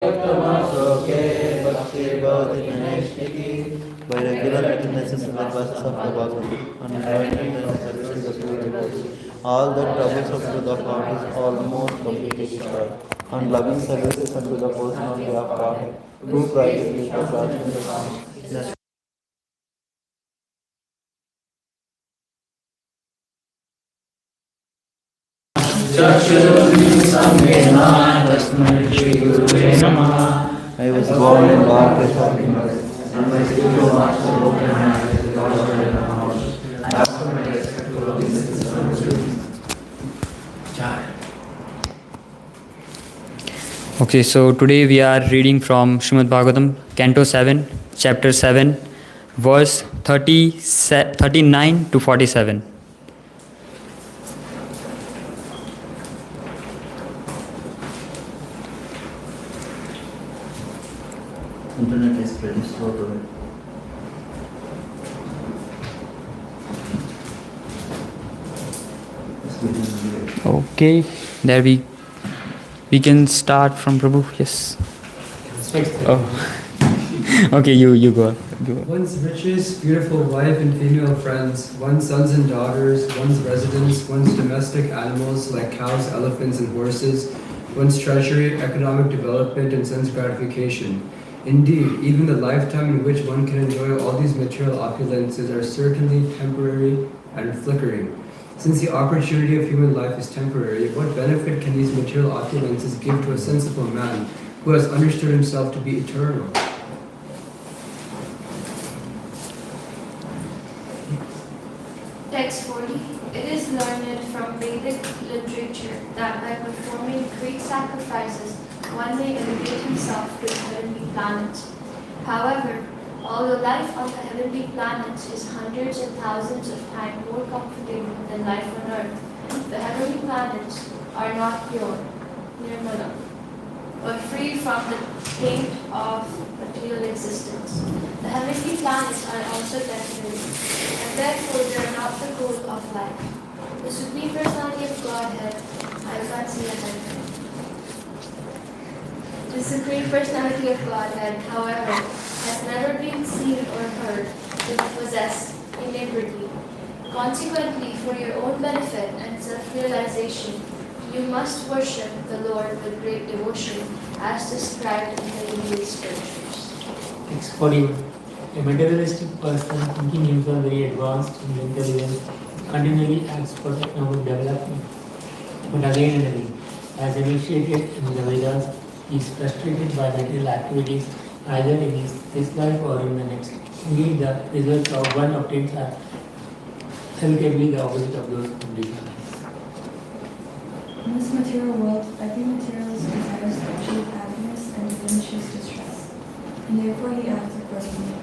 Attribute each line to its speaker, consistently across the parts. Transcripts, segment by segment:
Speaker 1: by regular attendances in the classes of the Bhagavad and enlightenment and service to the school devotees. All the troubles of the heart is almost completely destroyed, and loving services unto the person on behalf of God, who practically the practice. I was born in darkness of ignorance, and my spiritual master opened my eyes to the gospel and knowledge. I asked for my respect to all these systems.
Speaker 2: Okay, so today we are reading from Srimad Bhagavatam, Canto 7, Chapter 7, verse 39 to 47.
Speaker 1: Internet is pretty slow today.
Speaker 2: Okay, there we can start from Prabhu. Yes. Oh. Okay, you go.
Speaker 3: One's riches, beautiful wife and female friends, one's sons and daughters, one's residence, one's domestic animals like cows, elephants, and horses, one's treasury, economic development, and sense gratification. Indeed, even the lifetime in which one can enjoy all these material opulences are certainly temporary and flickering. Since the opportunity of human life is temporary, what benefit can these material opulences give to a sensible man who has understood himself to be eternal?
Speaker 4: Text 40. It is learned from Vedic literature that by performing great sacrifices, one may elevate himself to the heavenly planets. However, although life on the heavenly planets is hundreds and thousands of times more comfortable than life on earth, the heavenly planets are not pure, nirmala, or free from the taint of material existence. The heavenly planets are also temporary, and therefore they are not the goal of life. The Supreme Personality of Godhead, I can't see a head. The Supreme Personality of Godhead, however, has never been seen or heard to possess iniquity. Consequently, for your own benefit and self-realization, you must worship the Lord with great devotion, as described in the Indian scriptures.
Speaker 5: Text 41. A materialistic person thinking himself very advanced in intelligence continually acts for economic development. But again and again, as initiated in the Vedas, he is frustrated by material activities either in this life or in the next. Indeed, the results of one obtains are relatively the opposite of those conditions.
Speaker 6: In this material world, every materialist desires to achieve happiness and diminishes distress, and therefore he acts accordingly.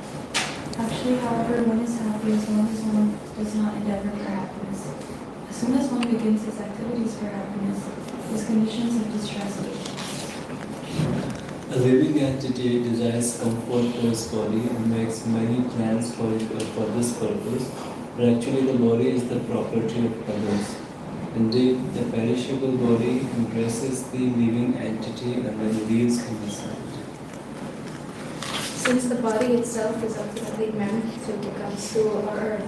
Speaker 6: Actually, however, one is happy as long as one does not endeavor for happiness. As soon as one begins his activities for happiness, his conditions of distress begin.
Speaker 7: A living entity desires comfort for his body and makes many plans for this purpose, but actually the body is the property of others. Indeed, the perishable body embraces the living entity and then leaves him aside.
Speaker 4: Since the body itself is ultimately meant to become stool or earth,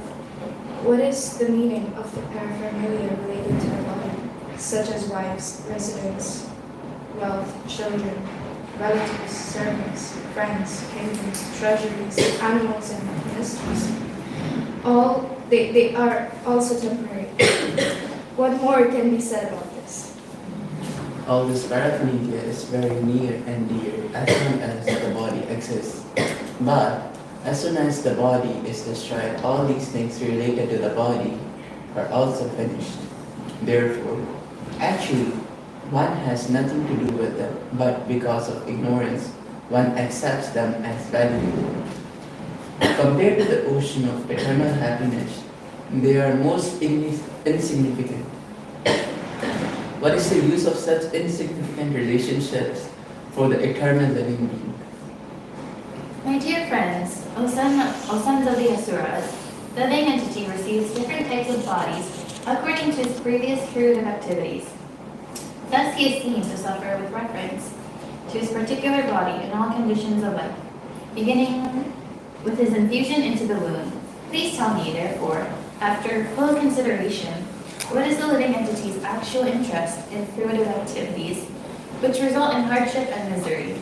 Speaker 4: what is the meaning of the paraphernalia related to the body, such as wives, residence, wealth, children, relatives, servants, friends, kingdoms, treasuries, animals, and ministries? They are also temporary. What more can be said about this?
Speaker 8: All this paraphernalia is very near and dear as long as the body exists. But as soon as the body is destroyed, all these things related to the body are also finished. Therefore, actually, one has nothing to do with them, but because of ignorance, one accepts them as valuable. Compared to the ocean of eternal happiness, they are most insignificant. What is the use of such insignificant relationships for the eternal living being?
Speaker 9: My dear friends, O sons of the Asuras, the living entity receives different types of bodies according to his previous period of activities. Thus he is seen to suffer with reference. to his particular body in all conditions of life, beginning with his infusion into the womb. Please tell me, therefore, after full consideration, what is the living entity's actual interest in fruitive activities which result in hardship and misery?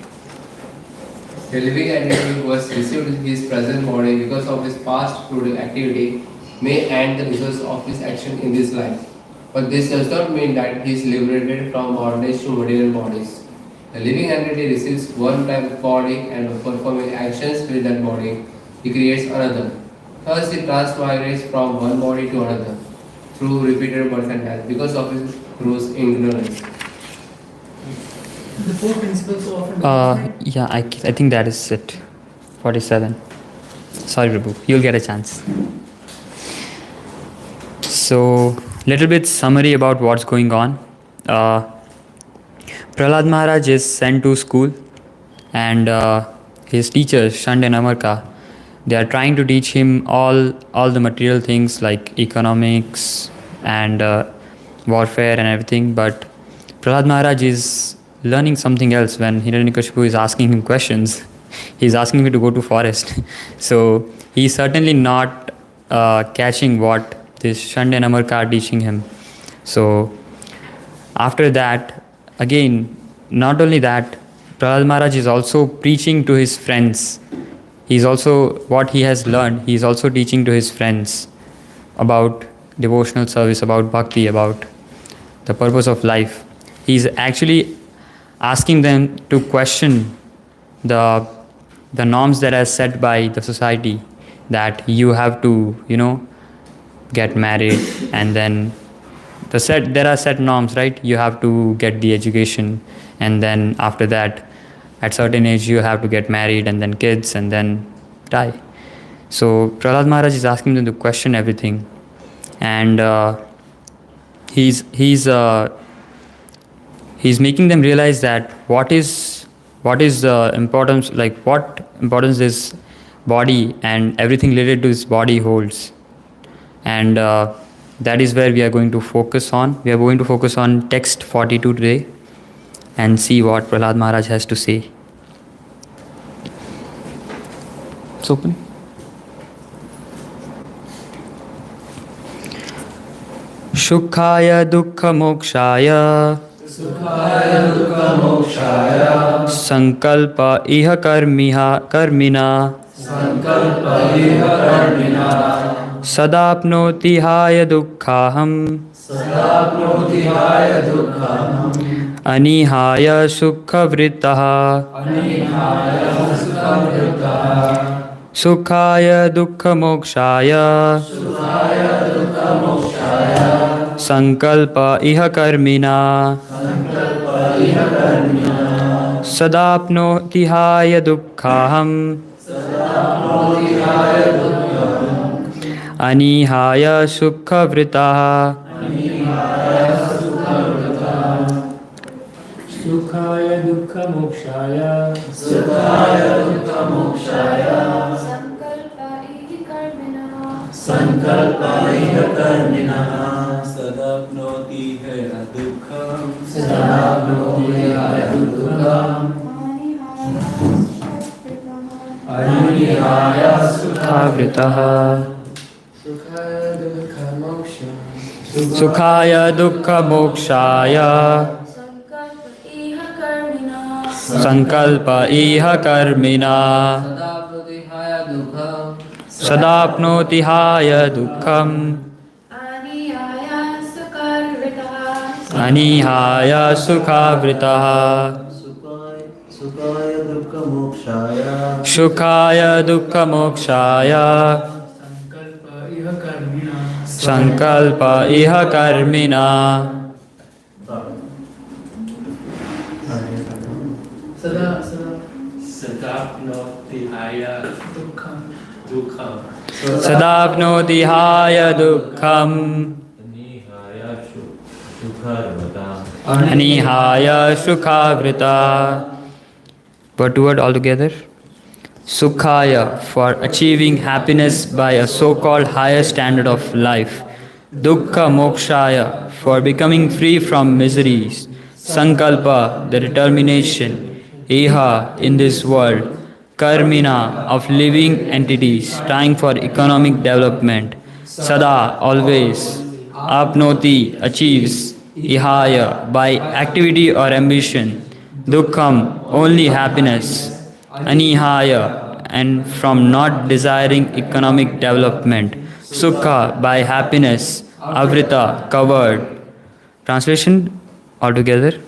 Speaker 10: The living entity who has received his present body because of his past fruitive activity may end the results of his action in this life. But this does not mean that he is liberated from bondage to material bodies. The living entity receives one type of body and by performing actions with that body, he creates another. Thus he transmigrates from one body to another through repeated birth and death because of his gross ignorance.
Speaker 5: The four principles so often
Speaker 2: Yeah, I think that is it. 47. Sorry, Prabhu. You'll get a chance. So, little bit summary about what's going on. Prahlad Maharaj is sent to school, and his teachers, Shand and Amarka, they are trying to teach him all the material things like economics and warfare and everything. But Prahlad Maharaj is learning something else when Hiranyakashipu is asking him questions. He's asking him to go to forest. So he's certainly not catching what this Shand and Amarka are teaching him. So after that, again, not only that, Prahlad Maharaj is also preaching to his friends. He's also, what he has learned, he's also teaching to his friends about devotional service, about bhakti, about the purpose of life. He's actually asking them to question the norms that are set by the society, that you have to, get married, and then there are set norms, right? You have to get the education, and then after that, at certain age, you have to get married, and then kids, and then die. So Prahlad Maharaj is asking them to question everything, and he's making them realize that what is the importance, like what importance this body and everything related to this body holds. And that is where we are going to focus on. We are going to focus on text 42 today and see what Prahlad Maharaj has to say. It's open. Shukhaya dukkha mokshaya sankalpa iha karmina sadapnoti haya dukkhaham anihaya sukha vrittaha sukhaya dukkha mokshaya sankalpa iha karmina sadapnoti haya dukkhaham anihaya sukha vritaha
Speaker 5: Sukhaya dukkha mokshaya
Speaker 4: Sankalpa ihi karmina
Speaker 7: Sadapnoti haya dukkam
Speaker 4: Anihaya
Speaker 2: sukha vritaha sukhaya dukkha mokshaya sankalpa iha karmina sadapnoti haya dukkham anihaya sukha vritaha
Speaker 1: Sukhaya dukkha mokshaya
Speaker 2: sukhaya dukkha mokshaya sankalpa iha karmina
Speaker 7: Sadapnoti haya dukkam
Speaker 2: sadapnoti haya dukkham anihaya sukha vrita. Word to word all together. Sukhaya, for achieving happiness by a so-called higher standard of life. Dukkha mokshaya, for becoming free from miseries. Sankalpa, the determination. iha in this world, karmina of living entities trying for economic development, sada always, apnoti achieves, ihaya by activity or ambition, dukkham only happiness, anihaya and from not desiring economic development, sukha by happiness, avrita covered. Translation altogether.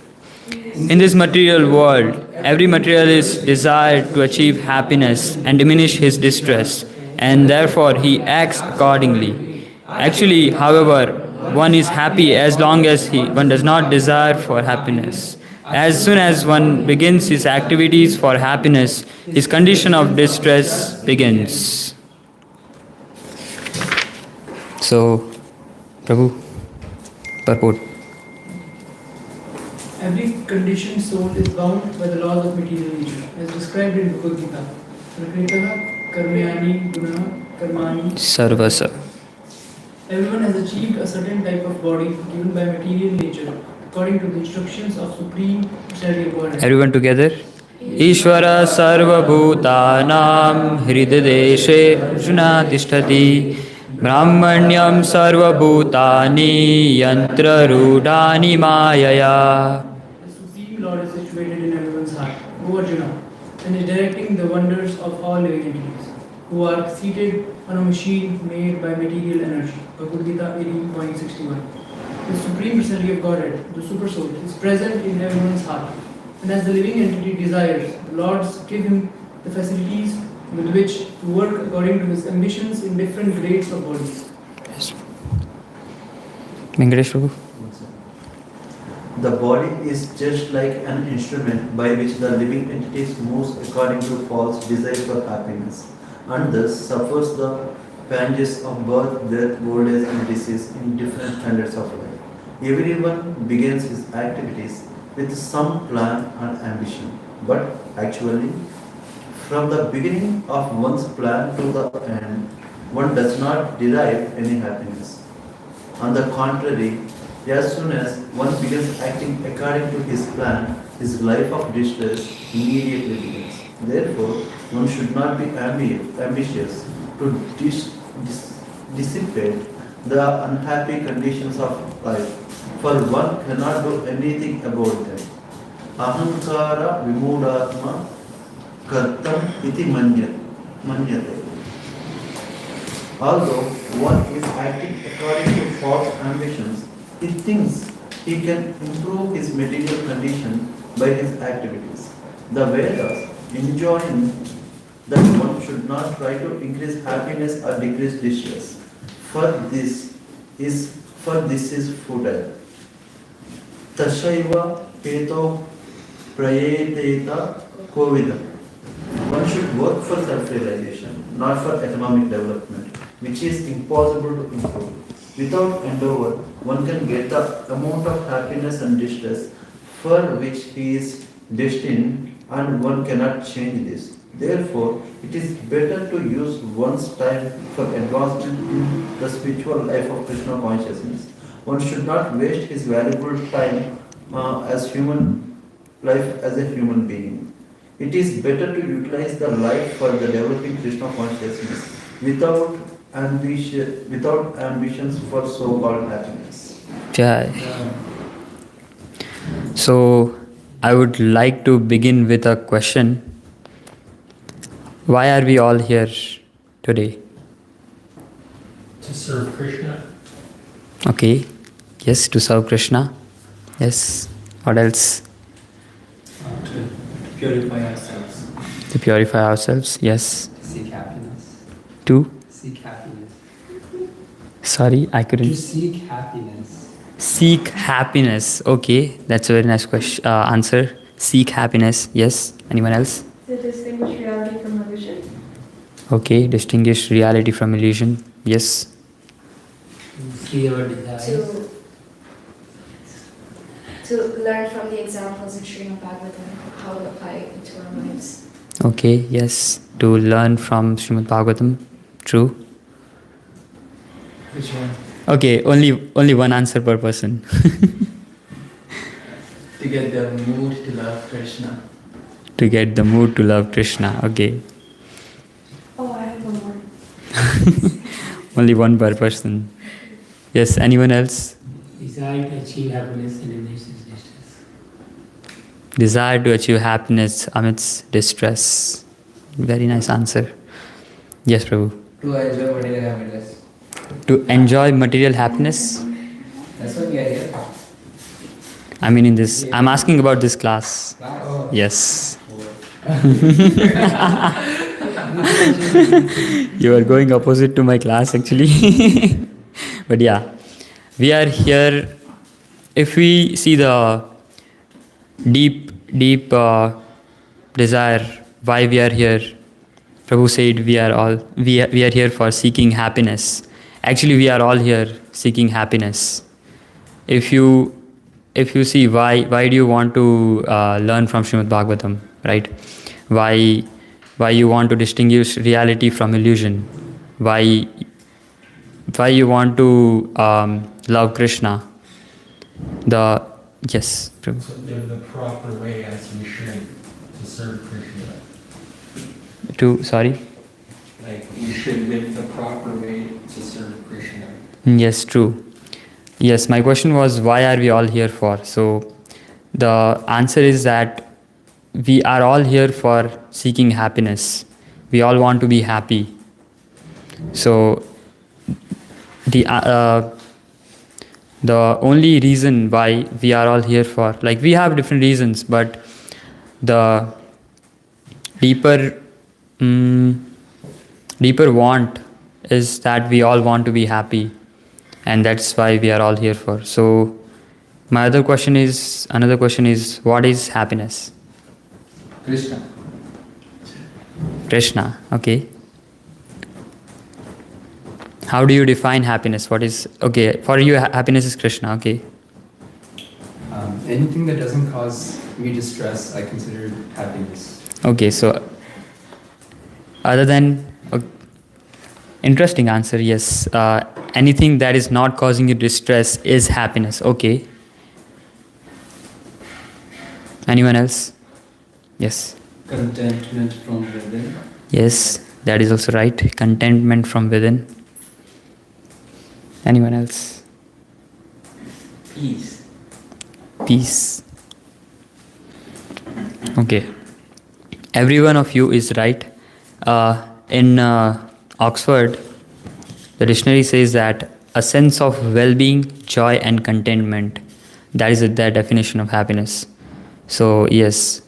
Speaker 2: In this material world, every materialist desires to achieve happiness and diminish his distress, and therefore he acts accordingly. Actually, however, one is happy as long as one does not desire for happiness. As soon as one begins his activities for happiness, his condition of distress begins. So, Prabhu, purport.
Speaker 11: Every conditioned soul is bound by the laws of material nature, as described in Bhagavad Gita. Prakritaha karmayani gunaha karmani.
Speaker 2: Sarvasa.
Speaker 11: Everyone has achieved a certain type of body given by material nature, according to the instructions of Supreme Personality of Godhead.
Speaker 2: Everyone together. Ishvara sarva bhutanam hridadeshe arjuna tishtati brahmanyam sarva bhutani yantra rudhani mayaya.
Speaker 11: The Supreme Lord is situated in everyone's heart, O Arjuna, and is directing the wonders of all living entities, who are seated on a machine made by material energy. Bhagavad Gita 18.61. The Supreme Personality of Godhead, the Super Soul, is present in everyone's heart. And as the living entity desires, the Lords give him the facilities with which to work according to his ambitions in different grades of bodies.
Speaker 2: Yes. Venkatesh Prabhu.
Speaker 1: The body is just like an instrument by which the living entities moves according to false desire for happiness, and thus suffers the pangs of birth, death, old age, and disease in different standards of life. Everyone begins his activities with some plan and ambition, but actually, from the beginning of one's plan to the end, one does not derive any happiness. On the contrary, as soon as one begins acting according to his plan, his life of distress immediately begins. Therefore, one should not be ambitious to dissipate the unhappy conditions of life, for one cannot do anything about them. Ahankara vimudatma kartam iti manyate. Although one is acting according to false ambitions, he thinks he can improve his material condition by his activities. The Vedas enjoin that one should not try to increase happiness or decrease distress, for this is futile. Tashaiva peto prayeteta kovidam. One should work for self-realization, not for economic development, which is impossible to improve. Without endeavor, one can get the amount of happiness and distress for which he is destined, and one cannot change this. Therefore, it is better to use one's time for advancement in the spiritual life of Krishna consciousness. One should not waste his valuable time as human life as a human being. It is better to utilize the life for the developing Krishna consciousness without ambitions for so-called happiness.
Speaker 2: Jai. So, I would like to begin with a question. Why are we all here today?
Speaker 5: To serve Krishna.
Speaker 2: Okay. Yes, to serve Krishna. Yes. What else?
Speaker 7: To purify ourselves.
Speaker 2: To purify ourselves. Yes.
Speaker 3: Seek happiness.
Speaker 2: To?
Speaker 3: Seek happiness.
Speaker 2: Sorry, I couldn't.
Speaker 3: To seek happiness.
Speaker 2: Seek happiness. Okay, that's a very nice question. Answer. Seek happiness. Yes. Anyone else?
Speaker 6: To distinguish reality from illusion.
Speaker 2: Okay, distinguish reality from illusion. Yes.
Speaker 5: Free our desires.
Speaker 4: To learn from the examples in Srimad Bhagavatam how to apply it into our lives.
Speaker 2: Okay, yes. To learn from Srimad Bhagavatam. True.
Speaker 5: Which one?
Speaker 2: Okay, only one answer per person.
Speaker 8: To get the mood to love Krishna.
Speaker 2: To get the mood to love Krishna. Okay.
Speaker 6: Oh, I have one more.
Speaker 2: Only one per person. Yes, anyone else?
Speaker 5: Desire to achieve happiness in amidst distress.
Speaker 2: Desire to achieve happiness amidst distress. Very nice answer. Yes, Prabhu.
Speaker 10: To enjoy material happiness.
Speaker 2: To enjoy material happiness.
Speaker 10: That's what we are here.
Speaker 2: I mean, in this, I'm asking about this class.
Speaker 10: Oh.
Speaker 2: Yes. You are going opposite to my class actually. But yeah, we are here. If we see the deep desire why we are here, Prabhu said we are here for seeking happiness. Actually, we are all here seeking happiness. If you see why do you want to learn from Srimad Bhagavatam, right? Why you want to distinguish reality from illusion? Why you want to love Krishna? Yes, Prabhu.
Speaker 12: So the proper way as we should to serve Krishna.
Speaker 2: Sorry?
Speaker 12: Like we should live the proper way to serve Krishna.
Speaker 2: Yes, true. Yes, my question was why are we all here for? So the answer is that we are all here for seeking happiness. We all want to be happy. So the only reason why we are all here for, like we have different reasons, but the deeper want is that we all want to be happy, and that's why we are all here for. So another question is what is happiness? Krishna, okay. How do you define happiness? What is, okay, for you happiness is Krishna, okay.
Speaker 3: Anything that doesn't cause me distress, I consider happiness.
Speaker 2: Okay, so other than, interesting answer, yes. Anything that is not causing you distress is happiness, okay. Anyone else? Yes.
Speaker 7: Contentment from within.
Speaker 2: Yes, that is also right. Contentment from within. Anyone else?
Speaker 8: Peace.
Speaker 2: Peace. Okay. Every one of you is right. In Oxford, the dictionary says that a sense of well-being, joy and contentment. That is the definition of happiness. So yes,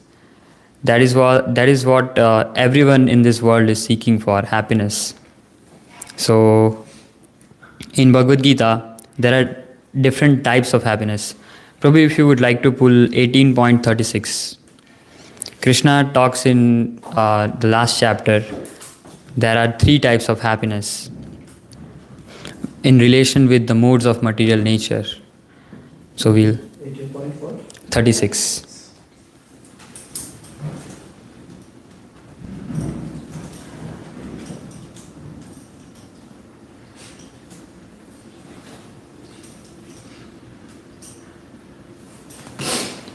Speaker 2: that is what everyone in this world is seeking for, happiness. So in Bhagavad Gita, there are different types of happiness. Probably if you would like to pull 18.36. Krishna talks in the last chapter, there are 3 types of happiness in relation with the modes of material nature. So we'll
Speaker 8: 18.4.
Speaker 2: 36.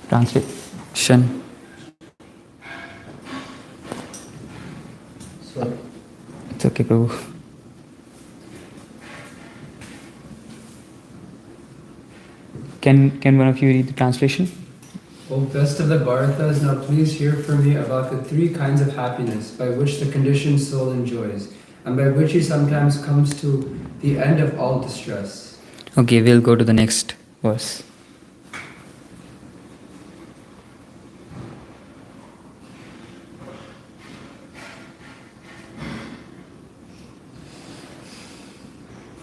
Speaker 2: Translation.
Speaker 8: Sorry.
Speaker 2: It's okay, Prabhu. Can one of you read the translation?
Speaker 3: O best of the Bharatas, now please hear from me about the 3 kinds of happiness by which the conditioned soul enjoys, and by which he sometimes comes to the end of all distress.
Speaker 2: Okay, we'll go to the next verse.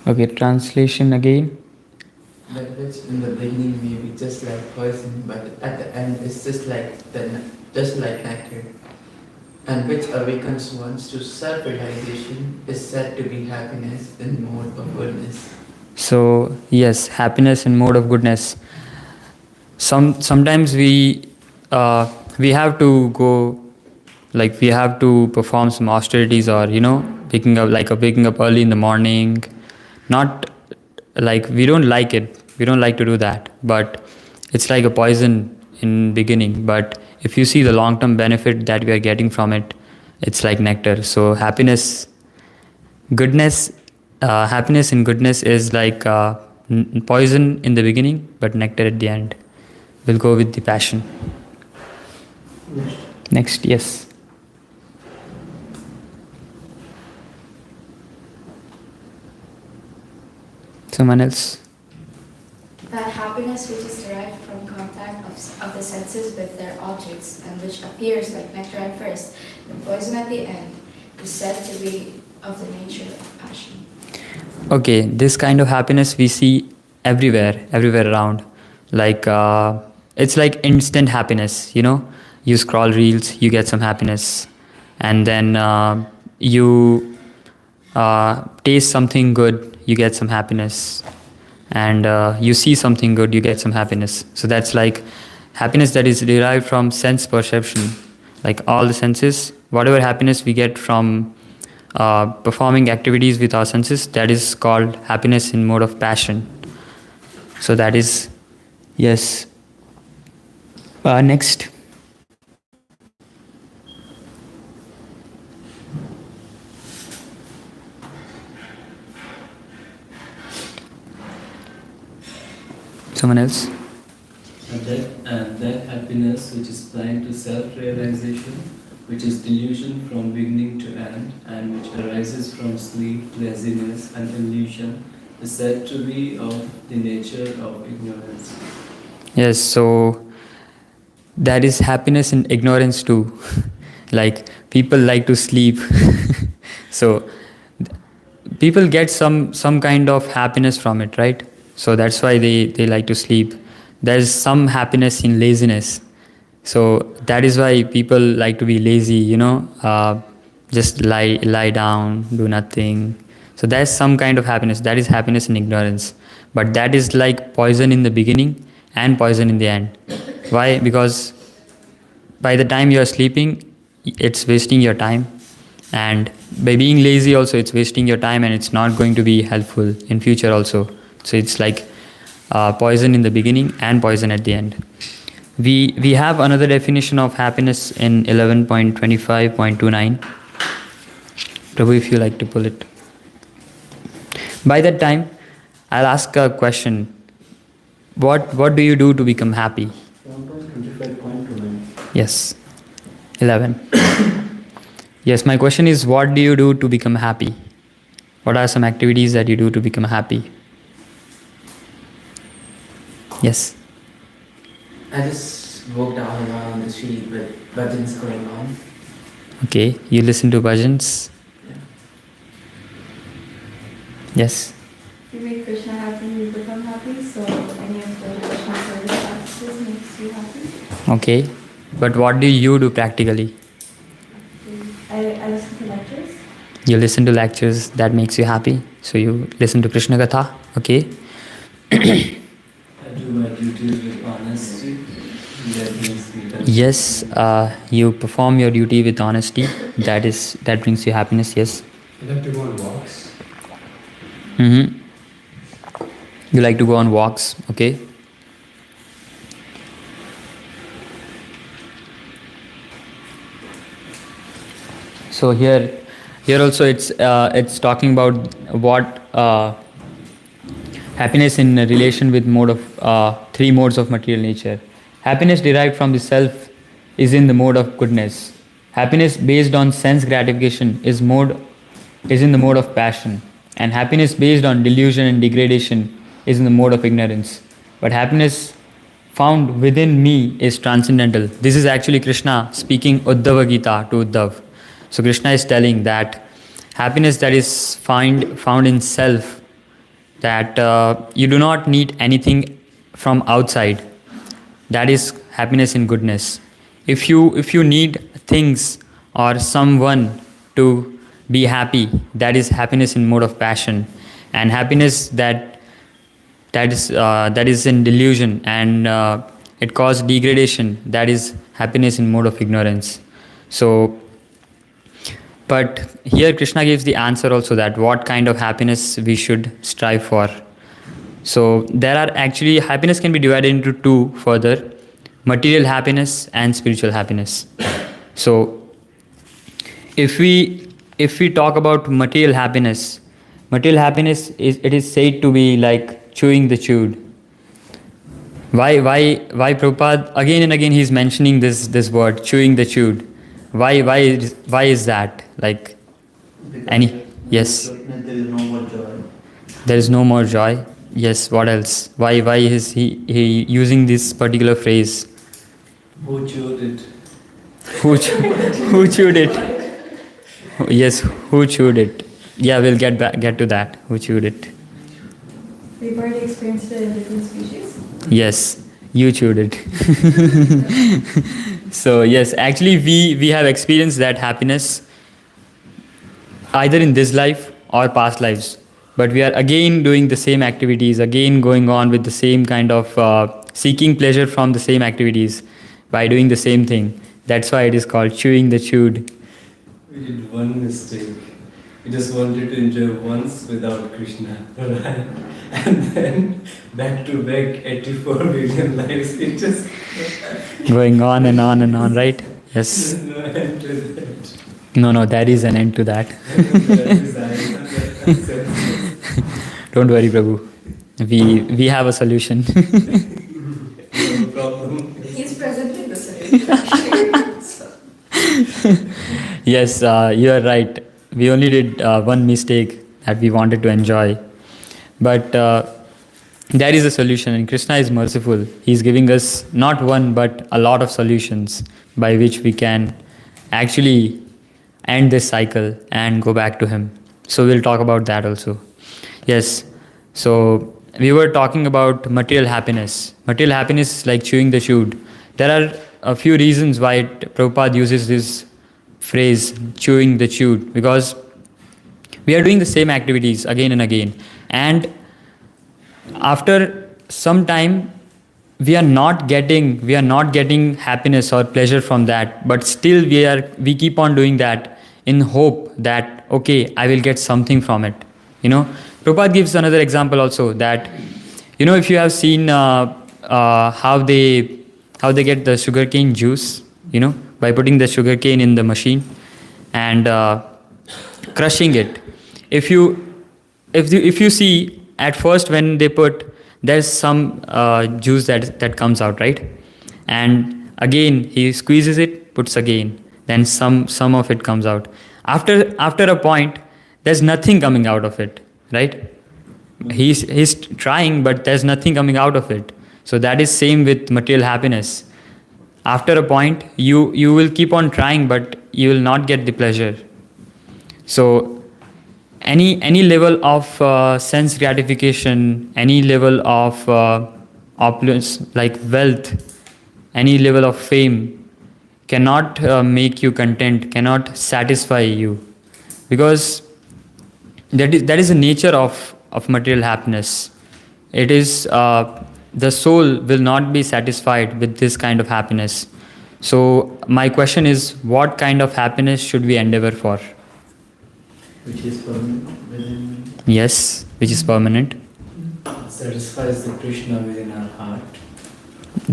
Speaker 2: Okay, translation again.
Speaker 8: That which in the beginning may be just like poison, but at the end is just like nectar, and which awakens ones to self-realization is said to be happiness in mode of goodness.
Speaker 2: So yes, happiness in mode of goodness. Sometimes we have to go, like we have to perform some austerities, or waking up early in the morning. Not like we don't like it. We don't like to do that, but it's like a poison in beginning. But if you see the long-term benefit that we are getting from it, it's like nectar. So happiness and goodness is like poison in the beginning, but nectar at the end. We'll go with the passion. Next, yes. Someone else?
Speaker 13: That happiness which is derived from contact of the senses with their objects and which appears like nectar at first and poison at the end is said to be of the nature of passion.
Speaker 2: Okay, this kind of happiness we see everywhere around. Like, it's like instant happiness, You scroll reels, you get some happiness. And then you taste something good, you get some happiness. And you see something good, you get some happiness. So that's like happiness that is derived from sense perception. Like all the senses, whatever happiness we get from performing activities with our senses, that is called happiness in mode of passion. So that is, yes. Next. Someone else?
Speaker 7: And that happiness which is blind to self-realization, which is delusion from beginning to end, and which arises from sleep, laziness, and illusion, is said to be of the nature of ignorance.
Speaker 2: Yes, so that is happiness in ignorance too. Like people like to sleep. So people get some kind of happiness from it, right? So that's why they like to sleep. There's some happiness in laziness. So that is why people like to be lazy, just lie down, do nothing. So there's some kind of happiness. That is happiness in ignorance. But that is like poison in the beginning and poison in the end. Why? Because by the time you're sleeping, it's wasting your time. And by being lazy also, it's wasting your time and it's not going to be helpful in future also. So it's like poison in the beginning and poison at the end. We have another definition of happiness in 11.25.29. Prabhu, if you like to pull it. By that time, I'll ask a question. What do you do to become happy?
Speaker 8: 1.25.29.
Speaker 2: Yes. 11. Yes, my question is, what do you do to become happy? What are some activities that you do to become happy? Yes.
Speaker 8: I just walk down around the street with bhajans going on.
Speaker 2: Okay, you listen to bhajans?
Speaker 8: Yeah.
Speaker 2: Yes.
Speaker 6: You make Krishna happy, you become happy, so any of the Krishna service practices makes you happy.
Speaker 2: Okay, but what do you do practically?
Speaker 6: I listen to lectures.
Speaker 2: You listen to lectures, that makes you happy. So you listen to Krishna Katha, okay?
Speaker 7: I do my duties with honesty. That brings me happiness.
Speaker 2: Yes, you perform your duty with honesty. That brings you happiness. Yes.
Speaker 3: I like to go on walks.
Speaker 2: Mm-hmm. You like to go on walks, okay? So here also it's talking about what happiness in relation with mode of three modes of material nature. Happiness derived from the self is in the mode of goodness. Happiness based on sense gratification is in the mode of passion. And happiness based on delusion and degradation is in the mode of ignorance. But happiness found within me is transcendental. This is actually Krishna speaking Uddhava Gita to Uddhav. So Krishna is telling that happiness that is found in self, that you do not need anything from outside. That is happiness in goodness. If you need things or someone to be happy, that is happiness in mode of passion. And happiness that is in delusion and it causes degradation, that is happiness in mode of ignorance. So, but here Krishna gives the answer also, that what kind of happiness we should strive for. So there are actually, happiness can be divided into two further. material happiness and spiritual happiness. So if we talk about material happiness is said to be like chewing the chewed. Why Prabhupada again and again he's mentioning this word chewing the chewed? Why is that? Like any yes.
Speaker 1: There is no more joy.
Speaker 2: There is no more joy. Yes, what else? Why is he using this particular phrase?
Speaker 7: Who chewed it?
Speaker 2: Who chewed it? Yes, who chewed it? Yeah, we'll get to that. Who chewed it?
Speaker 6: We've already experienced it in different species.
Speaker 2: Yes, you chewed it. So yes, actually we have experienced that happiness either in this life or past lives. But we are again doing the same activities, again going on with the same kind of seeking pleasure from the same activities by doing the same thing. That's why it is called chewing the chewed.
Speaker 7: We did one mistake. We just wanted to enjoy once without Krishna. And then back to back 84 billion lives. It just
Speaker 2: Going on and on and on, right? Yes.
Speaker 7: there's no end to that.
Speaker 2: No, there is an end to that.
Speaker 7: That is
Speaker 2: Don't worry, Prabhu. We have a solution.
Speaker 7: no problem.
Speaker 13: He's presently the solution, actually. So,
Speaker 2: Yes, you are right. We only did one mistake that we wanted to enjoy. But there is a solution, and Krishna is merciful. He is giving us not one but a lot of solutions by which we can actually end this cycle and go back to Him. So we'll talk about that also. Yes, so we were talking about material happiness. Material happiness is like chewing the chewed. There are a few reasons why Prabhupada uses this phrase, chewing the chewed, because we are doing the same activities again and again. And after some time, we are not getting happiness or pleasure from that, but still we keep on doing that in hope that, okay, I will get something from it. Prabhupada gives another example also that, if you have seen how they get the sugarcane juice, by putting the sugarcane in the machine and crushing it. If you see at first when they put, there's some juice that comes out, right? And again he squeezes it, puts again, then some of it comes out. After a point, there's nothing coming out of it, right? He's trying, but there's nothing coming out of it. So that is same with material happiness. After a point, you will keep on trying, but you will not get the pleasure. So any level of sense gratification, any level of opulence like wealth, any level of fame cannot make you content, cannot satisfy you, because that is the nature of material happiness. It is the soul will not be satisfied with this kind of happiness. So my question is, what kind of happiness should we endeavor for?
Speaker 1: Which is permanent within.
Speaker 2: Yes, which is permanent.
Speaker 7: Satisfies the Krishna within our heart.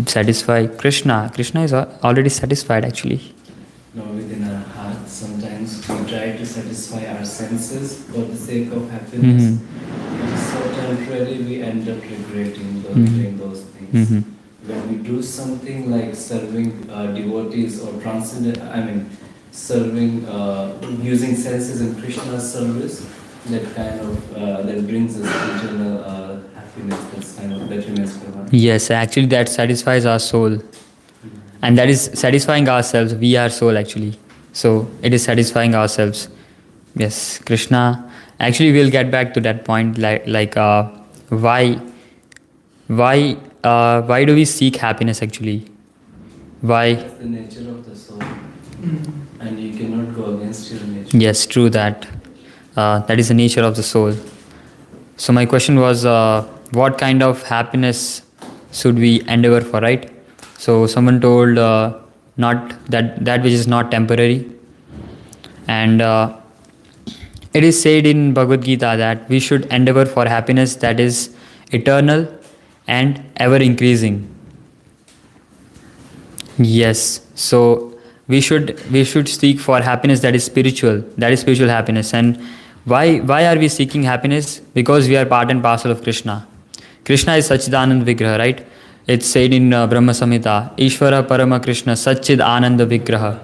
Speaker 2: Satisfy Krishna. Krishna is already satisfied actually.
Speaker 7: No, within our heart. Sometimes we try to satisfy our senses for the sake of happiness. So temporarily we end up regretting doing those things. When we do something like serving devotees or serving, using senses in Krishna's service, that kind of that brings us internal happiness. That's kind of that remains forever.
Speaker 2: Yes, actually that satisfies our soul. And that is satisfying ourselves. We are soul actually. So it is satisfying ourselves. Yes, Krishna. Actually, we'll get back to that point. Why do we seek happiness actually? Why?
Speaker 7: That's the nature of the soul, and you cannot go against your nature.
Speaker 2: Yes, true that. That is the nature of the soul. So my question was, what kind of happiness should we endeavor for, right? So someone told not that which is not temporary, and it is said in Bhagavad Gita that we should endeavor for happiness that is eternal and ever increasing. Yes. So we should seek for happiness that is spiritual. That is spiritual happiness. And why are we seeking happiness? Because we are part and parcel of Krishna. Krishna is Sachidanand Vigraha, right? It's said in Brahma Samhita, Ishvara Parama Krishna Sachid Ananda Vigraha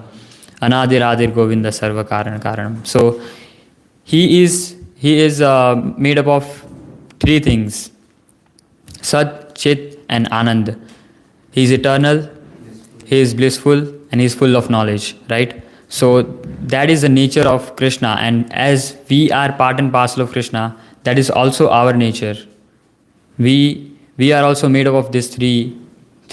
Speaker 2: Anadir Adir Govinda Sarva Karana Karanam. So he is made up of three things: Sat, Chit, and Anand. He is eternal, he is blissful, and he is full of knowledge, right? So that is the nature of Krishna, and as we are part and parcel of Krishna, that is also our nature. We are also made up of these three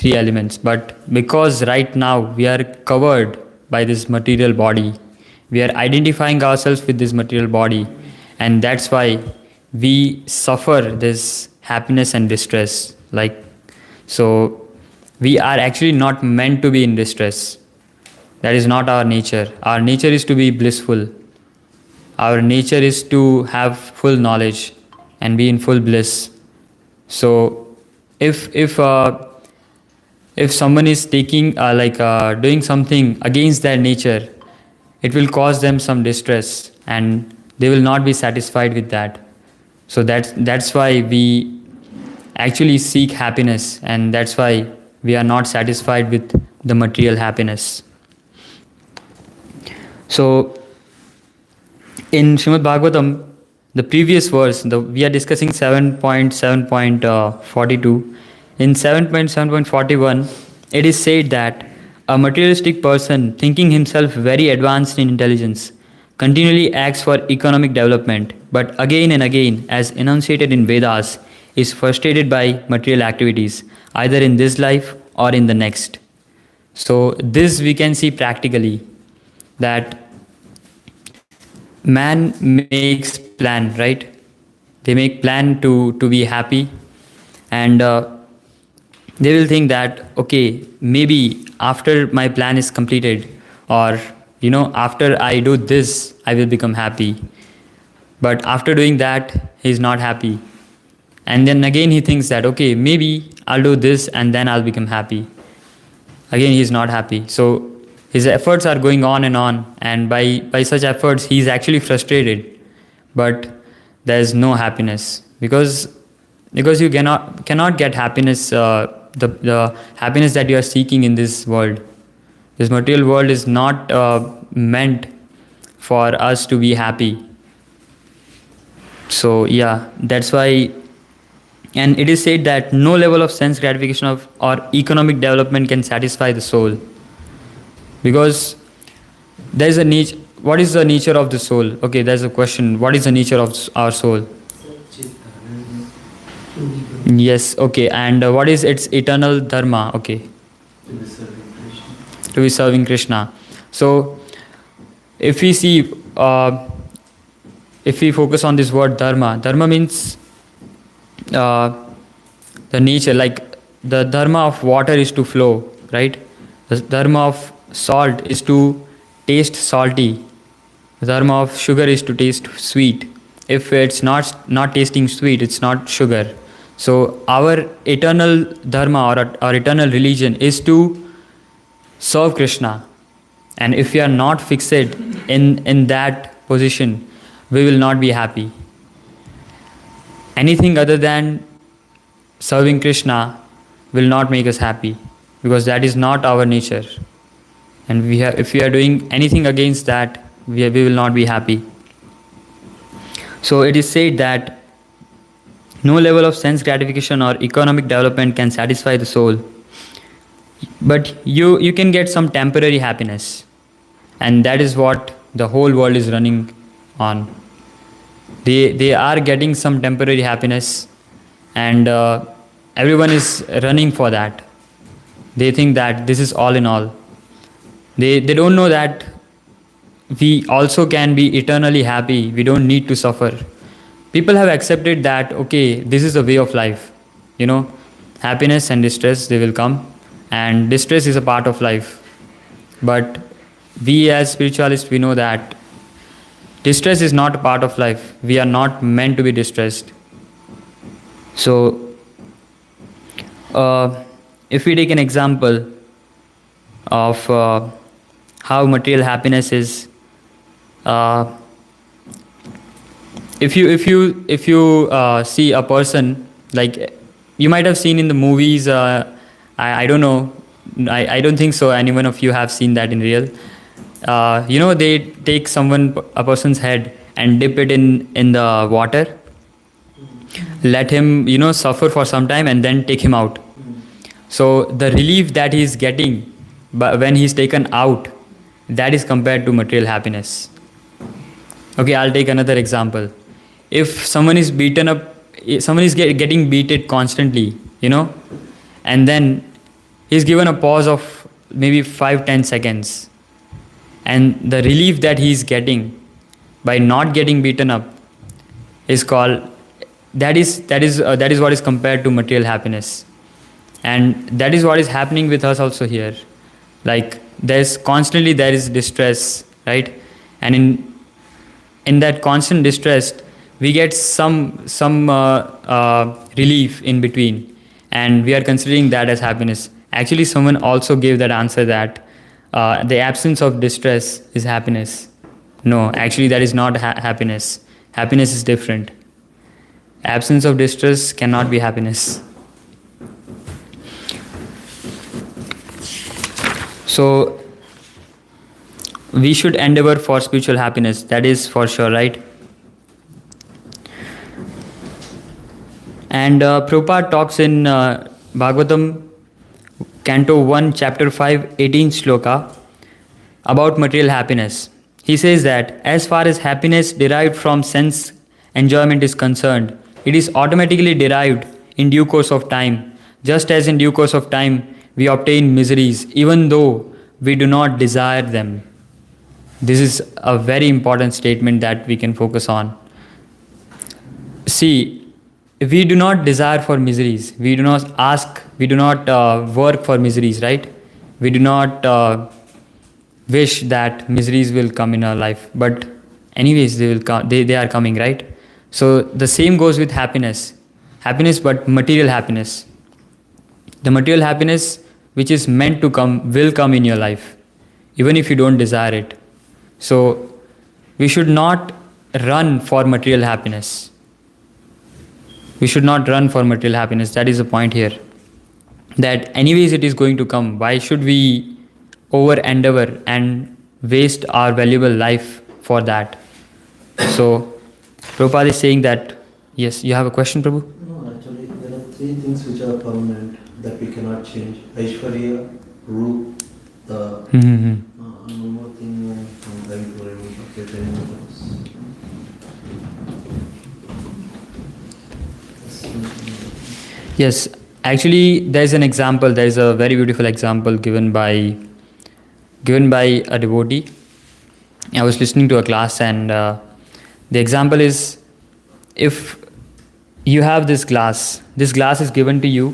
Speaker 2: elements, but because right now we are covered by this material body, we are identifying ourselves with this material body, and that's why we suffer this happiness and distress. Like, so we are actually not meant to be in distress. That is not our nature. Our nature is to be blissful. Our nature is to have full knowledge and be in full bliss. So if someone is taking doing something against their nature, it will cause them some distress, and they will not be satisfied with that. So that's why we actually seek happiness, and that's why we are not satisfied with the material happiness. So in Srimad Bhagavatam, the previous verse, we are discussing 7.7.42. In 7.7.41, it is said that a materialistic person thinking himself very advanced in intelligence continually acts for economic development, but again and again, as enunciated in Vedas, is frustrated by material activities, either in this life or in the next. So this we can see practically, that man makes plan, right? They make plan to be happy, and they will think that, okay, maybe after my plan is completed, or after I do this, I will become happy. But after doing that, he is not happy, and then again he thinks that, okay, maybe I'll do this and then I'll become happy. Again he is not happy. So his efforts are going on, and by such efforts he is actually frustrated, but there is no happiness, because you cannot get happiness, the happiness that you are seeking in this world. This material world is not meant for us to be happy. So yeah, that's why. And it is said that no level of sense gratification or economic development can satisfy the soul, because there is a nature. What is the nature of the soul? Okay, there's a question. What is the nature of our soul? Yes, okay. And what is its eternal dharma? Okay. To be serving Krishna. So, if we see, if we focus on this word dharma means the nature, like the dharma of water is to flow, right? The dharma of salt is to taste salty. The dharma of sugar is to taste sweet. If it's not tasting sweet, it's not sugar. So our eternal dharma, or our eternal religion, is to serve Krishna. And if we are not fixed in that position, we will not be happy. Anything other than serving Krishna will not make us happy, because that is not our nature. And if we are doing anything against that, we will not be happy. So it is said that no level of sense gratification or economic development can satisfy the soul. But you can get some temporary happiness. And that is what the whole world is running on. They are getting some temporary happiness, and everyone is running for that. They think that this is all in all. They don't know that we also can be eternally happy. We don't need to suffer. People have accepted that, okay, this is the way of life. Happiness and distress, they will come, and distress is a part of life. But we as spiritualists, we know that distress is not a part of life. We are not meant to be distressed. So, if we take an example, of how material happiness is. Uh, if you see a person, like you might have seen in the movies, I don't know, I don't think so any one of you have seen that in real. They take a person's head and dip it in the water, let him suffer for some time and then take him out. So the relief that he's getting when he's taken out, that is compared to material happiness. Okay, I'll take another example. If someone is beaten up, someone is getting beaten constantly, and then he's given a pause of maybe 5-10 seconds, and the relief that he's getting by not getting beaten up is called, that is what is compared to material happiness. And that is what is happening with us also here. Like there is distress, right? And in that constant distress, we get some relief in between, and we are considering that as happiness. Actually, someone also gave that answer that the absence of distress is happiness. No, actually that is not happiness. Happiness is different. Absence of distress cannot be happiness. So we should endeavor for spiritual happiness, that is for sure, right? And Prabhupada talks in Bhagavatam, Canto 1, Chapter 5, 18th Shloka, about material happiness. He says that as far as happiness derived from sense enjoyment is concerned, it is automatically derived in due course of time, just as in due course of time we obtain miseries even though we do not desire them. This is a very important statement that we can focus on. See, we do not desire for miseries. We do not work for miseries, right? We do not wish that miseries will come in our life. But anyways, they will come. They are coming, right? So the same goes with happiness. Happiness, but material happiness. The material happiness which is meant to come will come in your life, even if you don't desire it. So we should not run for material happiness. We should not run for material happiness. That is the point here. That anyways it is going to come. Why should we over endeavor and waste our valuable life for that? So Prabhupada is saying that, yes, you have a question, Prabhu?
Speaker 1: No, actually, there are three things which are permanent that we cannot change. Aishwarya, Roop, the one more thing I'm trying to remember. Okay,
Speaker 2: Yes, actually there is an example, there is a very beautiful example given by a devotee. I was listening to a class, and the example is, if you have this glass is given to you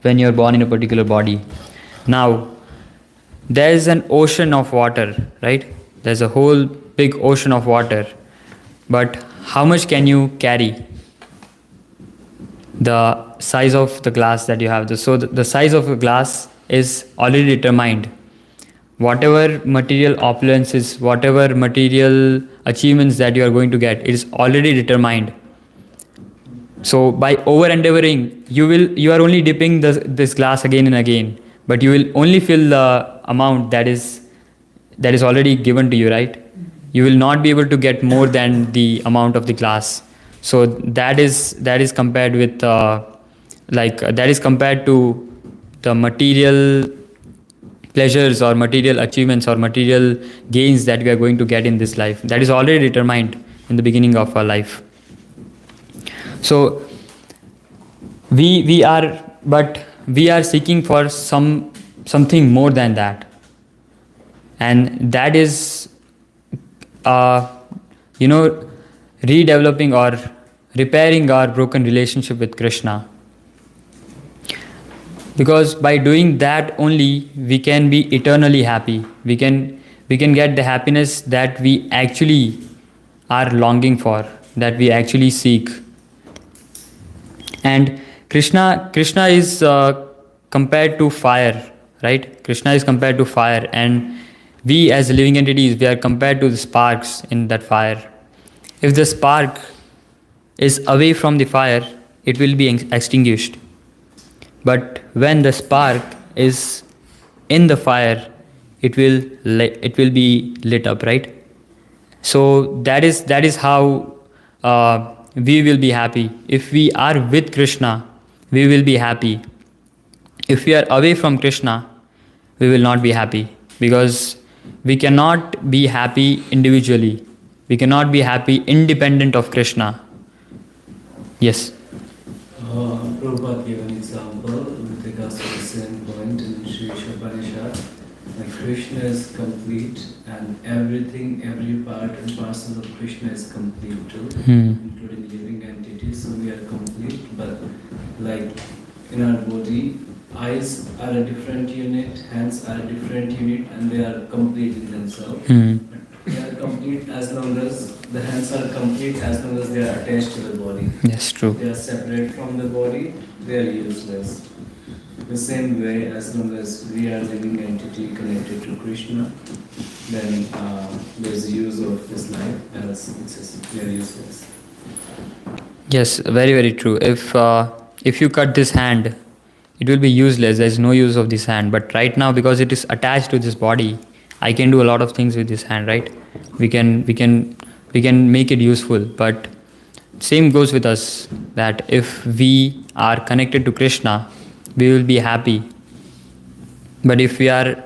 Speaker 2: when you are born in a particular body. Now, there is an ocean of water, right? There's a whole big ocean of water, but how much can you carry? The size of the glass that you have. So the size of a glass is already determined. Whatever material opulences, whatever material achievements that you are going to get, it is already determined. So by over endeavoring, you are only dipping this glass again and again, but you will only fill the amount that is already given to you, right? You will not be able to get more than the amount of the glass. So that is compared with that is compared to the material pleasures or material achievements or material gains that we are going to get in this life. That is already determined in the beginning of our life. So we are seeking for something more than that, and that is redeveloping or repairing our broken relationship with Krishna. Because by doing that only we can be eternally happy. We can get the happiness that we actually are longing for, that we actually seek. And Krishna is compared to fire, right? Krishna is compared to fire, and we as living entities, we are compared to the sparks in that fire. If the spark is away from the fire, it will be extinguished. But when the spark is in the fire, it will be lit up, right? So that is how we will be happy. If we are with Krishna, we will be happy. If we are away from Krishna, we will not be happy, because we cannot be happy individually. We cannot be happy independent of Krishna. Yes.
Speaker 7: Prabhupada gave an example with regards to the same point in Sri Upanishad. Like Krishna is complete, and everything, every part and parcel of Krishna is complete too, including living entities. So we are complete, but like in our body, eyes are a different unit, hands are a different unit, and they are complete in themselves. They are complete as long as the hands are complete, as long as they are attached to the body.
Speaker 2: Yes, true.
Speaker 7: They are separate from the body, they are useless. The same way, as long as we are living entity connected to Krishna, then there's use of this life, else we are useless.
Speaker 2: Yes, very, very true. If you cut this hand, it will be useless. There is no use of this hand. But right now, because it is attached to this body, I can do a lot of things with this hand, right? We can make it useful. But same goes with us, that if we are connected to Krishna, we will be happy. But if we are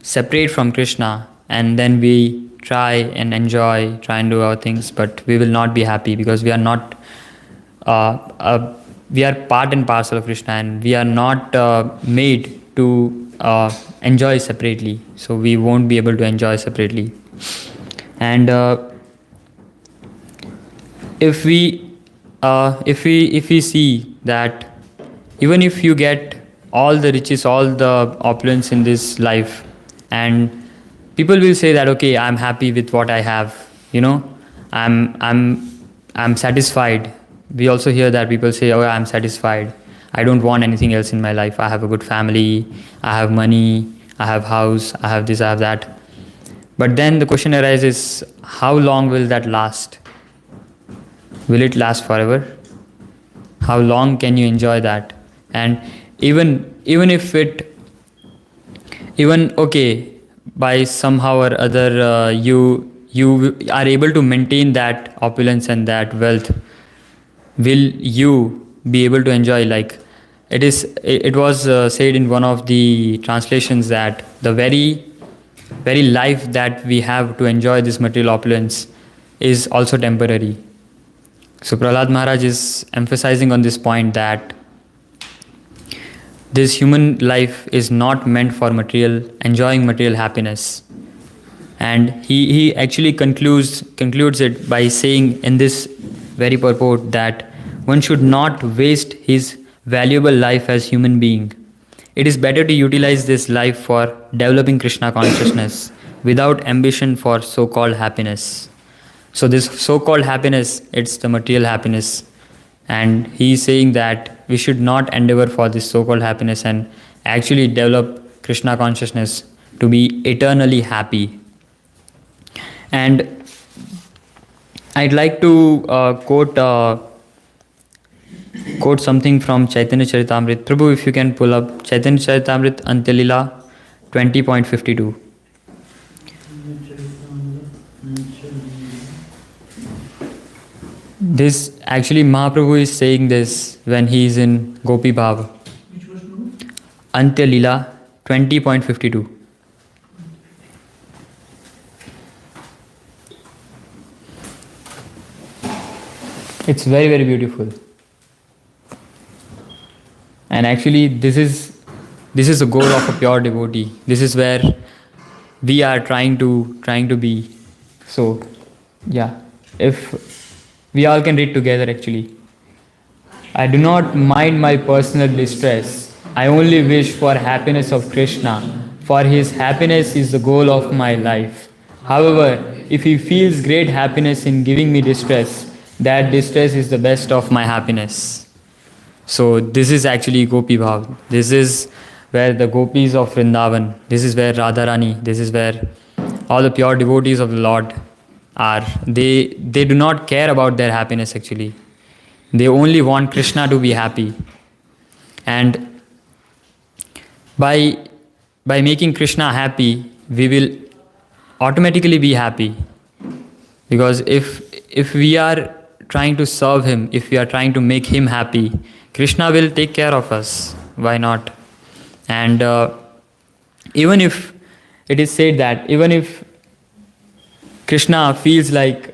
Speaker 2: separate from Krishna, and then we try and do our things, but we will not be happy, because we are not we are part and parcel of Krishna, and we are not made to enjoy separately. So we won't be able to enjoy separately. And if we see that even if you get all the riches, all the opulence in this life, and people will say that, okay, I'm happy with what I have, I'm satisfied. We also hear that people say, oh, I'm satisfied, I don't want anything else in my life. I have a good family, I have money, I have house, I have this, I have that. But then the question arises, how long will that last? Will it last forever? How long can you enjoy that? And even okay, by somehow or other you are able to maintain that opulence and that wealth, will you be able to enjoy? Like it was said in one of the translations that the very life that we have to enjoy this material opulence is also temporary. So Prahlad Maharaj is emphasizing on this point that this human life is not meant for enjoying material happiness. And he actually concludes it by saying in this very purport that one should not waste his valuable life as human being. It is better to utilize this life for developing Krishna consciousness without ambition for so-called happiness. So this so-called happiness, it's the material happiness. And he is saying that we should not endeavor for this so-called happiness and actually develop Krishna consciousness to be eternally happy. And I'd like to quote something from Chaitanya Charitamrita. Prabhu, if you can pull up Chaitanya Charitamrita Antyalila 20.52. This actually Mahaprabhu is saying this when he is in Gopi Bhav.
Speaker 11: Which was no?
Speaker 2: Antyalila 20.52. It's very, very beautiful. And actually this is the goal of a pure devotee. This is where we are trying to be. So yeah, if we all can read together actually. I do not mind my personal distress. I only wish for happiness of Krishna, for his happiness is the goal of my life. However, if he feels great happiness in giving me distress, that distress is the best of my happiness. So this is actually Gopi Bhav. This is where the gopis of Vrindavan, this is where Radharani, this is where all the pure devotees of the Lord are. They do not care about their happiness actually. They only want Krishna to be happy. And by making Krishna happy, we will automatically be happy. Because if we are trying to serve him, if we are trying to make him happy, Krishna will take care of us. Why not? And even if it is said that even if Krishna feels like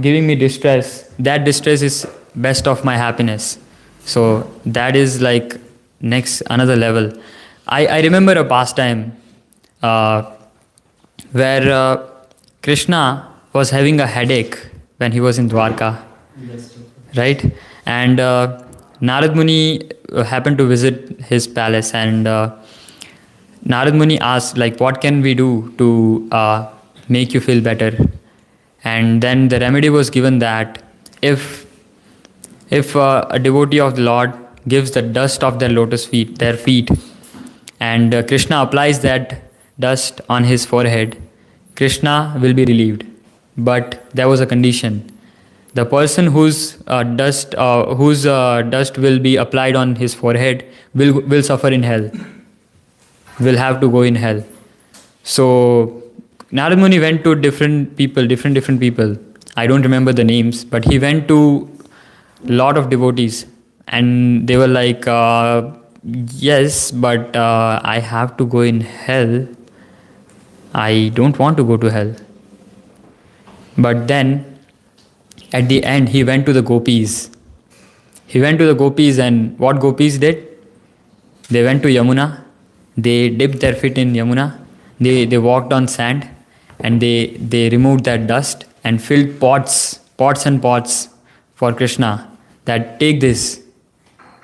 Speaker 2: giving me distress, that distress is best of my happiness. So that is like next another level. I remember a pastime where Krishna was having a headache when he was in Dwarka, right? And Narad Muni happened to visit his palace, and Narad Muni asked, like, what can we do to make you feel better? And then the remedy was given that if a devotee of the Lord gives the dust of their lotus feet, their feet, and Krishna applies that dust on his forehead, Krishna will be relieved. But there was a condition. The person whose dust will be applied on his forehead will suffer in hell, will have to go in hell. So Narad Muni went to different people. I don't remember the names, but he went to a lot of devotees, and they were like, yes, but I have to go in hell. I don't want to go to hell. But then, at the end, he went to the gopis. And what gopis did? They went to Yamuna. They dipped their feet in Yamuna. They walked on sand, and they removed that dust and filled pots and pots for Krishna. That take this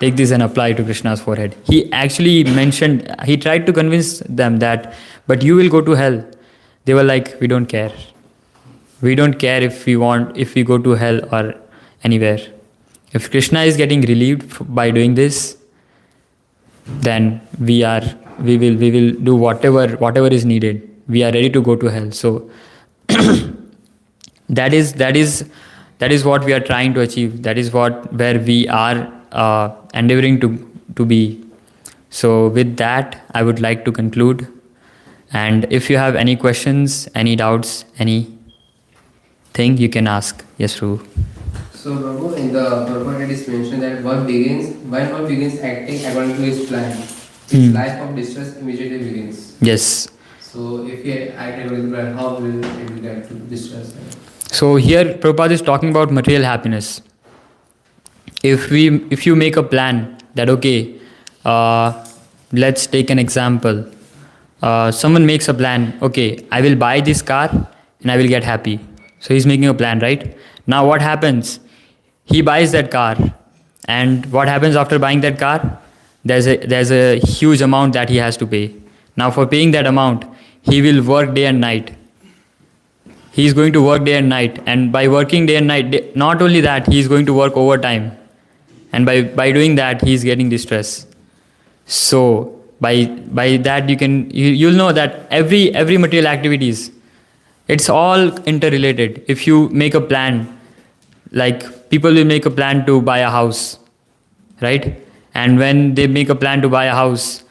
Speaker 2: and apply to Krishna's forehead. He actually mentioned, he tried to convince them that, but you will go to hell. They were like, we don't care. We don't care if we go to hell or anywhere. If Krishna is getting relieved by doing this, then we will do whatever is needed. We are ready to go to hell. So that is what we are trying to achieve. That is where we are endeavoring to be. So with that, I would like to conclude. And if you have any questions, any doubts, anything, you can ask. Yes, Prabhu.
Speaker 10: So, Prabhu, in the Prabhupada it is mentioned that when one begins acting according to his plan, his life of distress immediately begins.
Speaker 2: Yes.
Speaker 10: So, if he act according to the plan, how will it get to distress?
Speaker 2: So here Prabhupada is talking about material happiness. If you make a plan that, okay, let's take an example. Someone makes a plan, okay, I will buy this car and I will get happy. So he's making a plan, right? Now what happens? He buys that car, and what happens after buying that car? There's a huge amount that he has to pay. Now for paying that amount, he will work day and night. He is going to work day and night, and by working day and night, not only that, he is going to work overtime, and by doing that, he is getting distress. So by that, you'll know that every material activities, it's all interrelated. If you make a plan, like people will make a plan to buy a house, right? And when they make a plan to buy a house,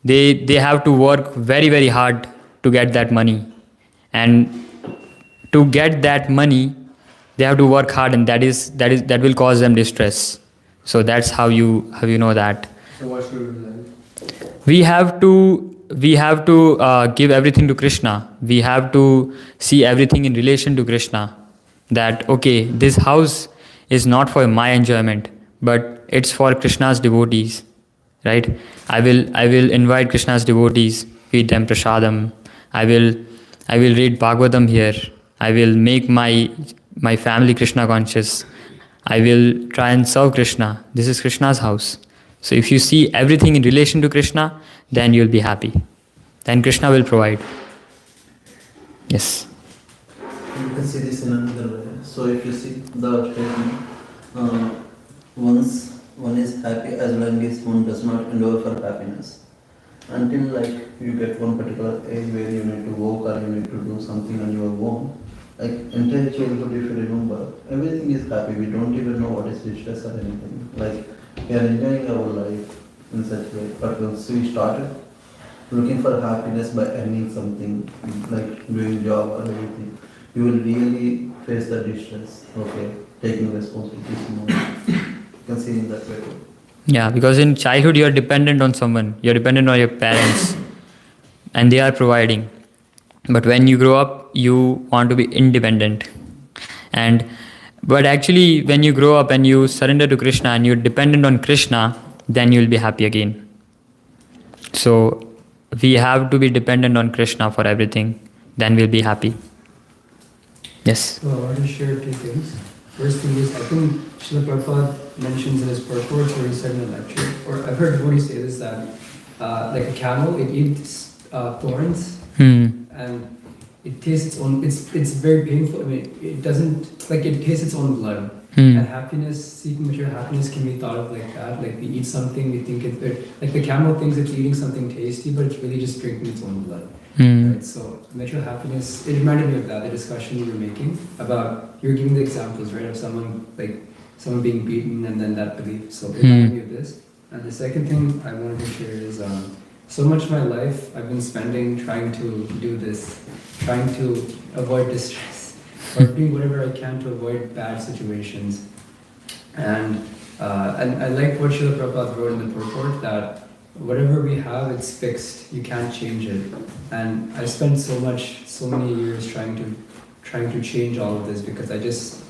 Speaker 2: they have to work very, very hard to get that money, and to get that money, they have to work hard, and that will cause them distress. So that's how you know that.
Speaker 10: So what should we do then?
Speaker 2: We have to give everything to Krishna. We have to see everything in relation to Krishna. That, okay, this house is not for my enjoyment, but it's for Krishna's devotees, right? I will invite Krishna's devotees, feed them prasadam. I will read Bhagavatam here. I will make my family Krishna conscious. I will try and serve Krishna. This is Krishna's house. So if you see everything in relation to Krishna, then you'll be happy. Then Krishna will provide. Yes.
Speaker 1: You can see this in another way. So if you see the statement, one is happy as long as one does not endeavor for happiness. until like you get one particular age where you need to work or you need to do something on your own. Like entire childhood, if you remember, everything is happy. We don't even know what is distress or anything. Like we are enjoying our life in such way. But once we started looking for happiness by earning something, like doing job or anything, you will really face the distress. Okay, taking responsibilities more. You can see in that way.
Speaker 2: Yeah, because in childhood you are dependent on someone, you're dependent on your parents, and they are providing. But when you grow up, you want to be independent. And but actually, when you grow up and you surrender to Krishna and you're dependent on Krishna, then you'll be happy again. So we have to be dependent on Krishna for everything, then we'll be happy. Yes.
Speaker 3: So I want to share two things. First thing is, I think Srila Prabhupada mentions in his purport, or he said in a lecture, or I've heard Modi say this, that like a camel, it eats thorns, and it tastes its own, it's very painful. I mean, it doesn't, like it tastes its own blood. And happiness, seeking material happiness can be thought of like that. Like we eat something, we think like the camel thinks it's eating something tasty, but it's really just drinking its own blood. Right? So material happiness, it reminded me of that, the discussion you were making about, you were giving the examples, right, of someone being beaten and then that belief. So it reminded me of this. And the second thing I wanted to share is, so much of my life I've been spending trying to do this, trying to avoid distress, or doing whatever I can to avoid bad situations. And I like what Srila Prabhupada wrote in the purport, that whatever we have, it's fixed. You can't change it. And I spent so many years trying to change all of this because I just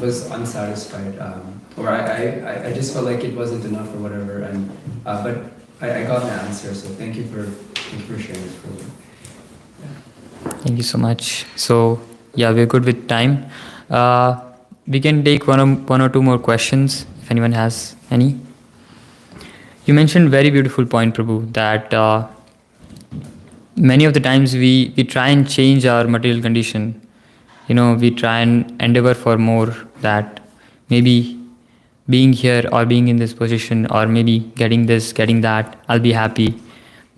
Speaker 3: was unsatisfied, or I just felt like it wasn't enough or whatever. And but I got an answer. So thank you for sharing this program. Yeah.
Speaker 2: Thank you so much. So yeah, we're good with time. We can take one or two more questions if anyone has any. You mentioned very beautiful point, Prabhu, that many of the times we try and change our material condition. We try and endeavor for more, that maybe being here or being in this position or maybe getting this, getting that, I'll be happy.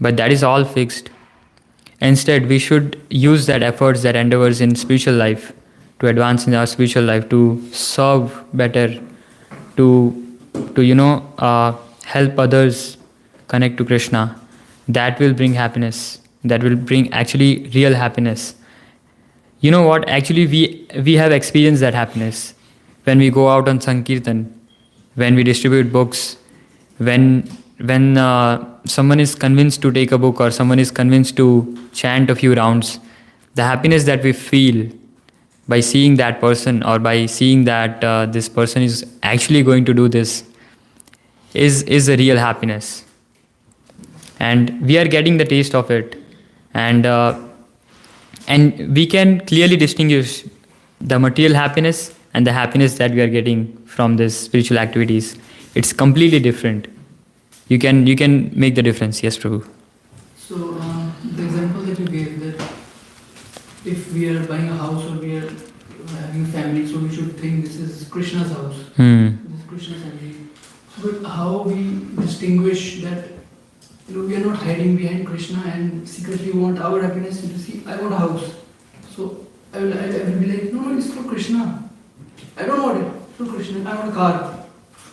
Speaker 2: But that is all fixed. Instead, we should use that efforts, that endeavors in spiritual life to advance in our spiritual life, to serve better, to help others connect to Krishna. That will bring happiness. That will bring actually real happiness. You know what? Actually, we have experienced that happiness when we go out on Sankirtan, when we distribute books, when someone is convinced to take a book or someone is convinced to chant a few rounds. The happiness that we feel by seeing that person or by seeing that this person is actually going to do this is a real happiness. And we are getting the taste of it. And we can clearly distinguish the material happiness and the happiness that we are getting from these spiritual activities. It's completely different. You can make the difference. Yes, Prabhu.
Speaker 11: So the example that you gave, that if we are buying a house or we are having family, so we should think this is Krishna's house. This is Krishna's family. But how we distinguish that? We are not hiding behind Krishna and secretly want our happiness to see, I want a house. So I will be like, no, it's for Krishna. I don't want it for Krishna. I want a car.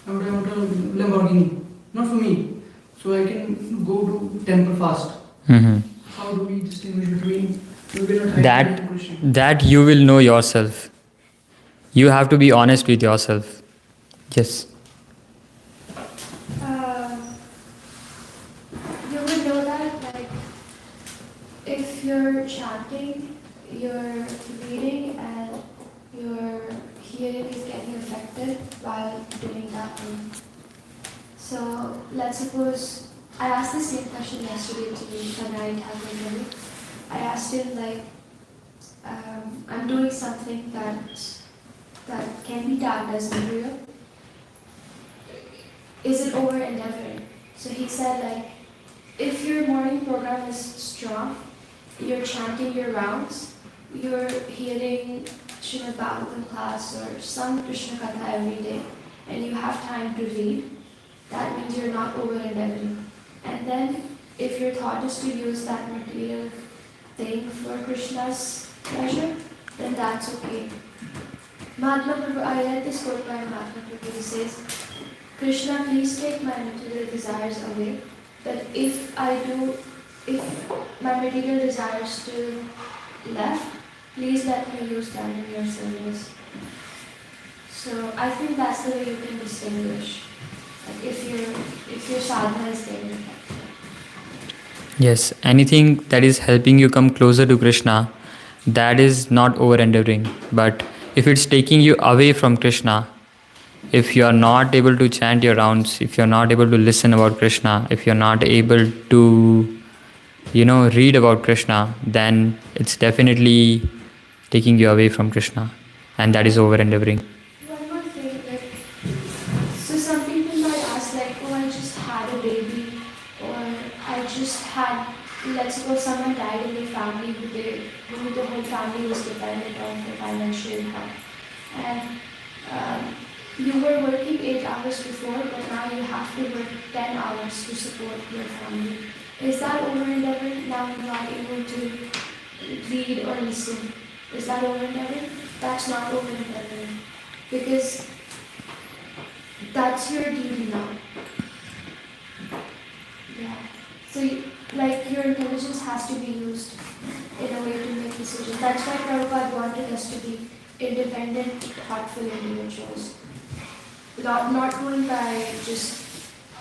Speaker 11: I want a Lamborghini. Not for me. So I can go to temple fast. How do we distinguish between
Speaker 2: that you will know yourself. You have to be honest with yourself. Yes.
Speaker 4: You would know that, like, if you're chanting, you're reading, and your hearing is getting affected while doing that thing. So let's suppose I asked the same question yesterday to Tanai Thakur. I asked him, like, I'm doing something that can be tagged as material. Is it over endeavoring? So he said, like, if your morning program is strong, you're chanting your rounds, you're hearing Srimad Bhagavatam class or some Krishna Katha every day, and you have time to read, that means you're not over endeavoring. And then if your thought is to use that material thing for Krishna's pleasure, then that's okay. Mahatma Prabhu, I read this quote by Mahatma Prabhu. He says, Krishna, please take my material desires away, but if my material desires still left, please let me use them in your service. So I think that's the way you can distinguish, like if your sadhana is there.
Speaker 2: Yes, anything that is helping you come closer to Krishna, that is not over endeavoring. But if it's taking you away from Krishna, if you are not able to chant your rounds, if you're not able to listen about Krishna, if you're not able to, read about Krishna, then it's definitely taking you away from Krishna, and that is over endeavoring.
Speaker 4: One more thing, so some people might ask like, oh, I just had a baby, or I just had, let's suppose someone died in their family who the whole family was dependent on for financial income, and you were working 8 hours before, but now you have to work 10 hours to support your family. Is that over endeavoring? Now you're not able to read or listen. Is that over endeavoring? That's not over endeavoring, because that's your duty now. Yeah. So, your intelligence has to be used in a way to make decisions. That's why Prabhupada wanted us to be independent, thoughtful individuals. Not going by just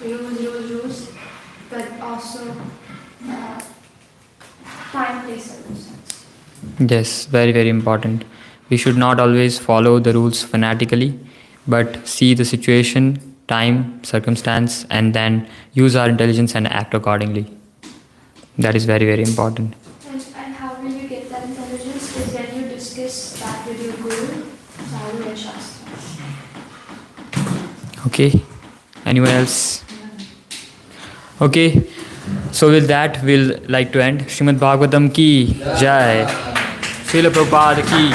Speaker 4: rules, but also time, place, circumstance.
Speaker 2: Yes, very, very important. We should not always follow the rules fanatically, but see the situation, time, circumstance, and then use our intelligence and act accordingly. That is very, very important.
Speaker 4: And how will you get that intelligence? Is when you discuss that with your guru, sadhu and shastra.
Speaker 2: Okay, anyone else? Okay, so with that we'll like to end. Srimad Bhagavatam ki Jai. Srila Prabhupada ki